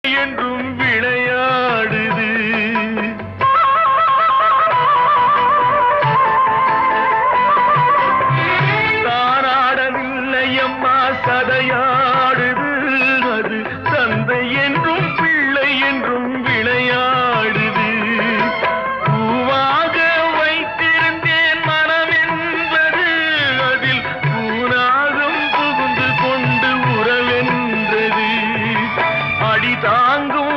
என்றும் விளையாடுது. தானாடவில்லை அம்மா சதையாடுது. அது தந்தை என்றும் பிள்ளை என்றும் விளையாடுது. பூவாக வைத்திருந்தேன் மனம் என்பது அதில் பூனாகம் புகுந்து கொண்டு உறவென்றது. அடி தாங்கும்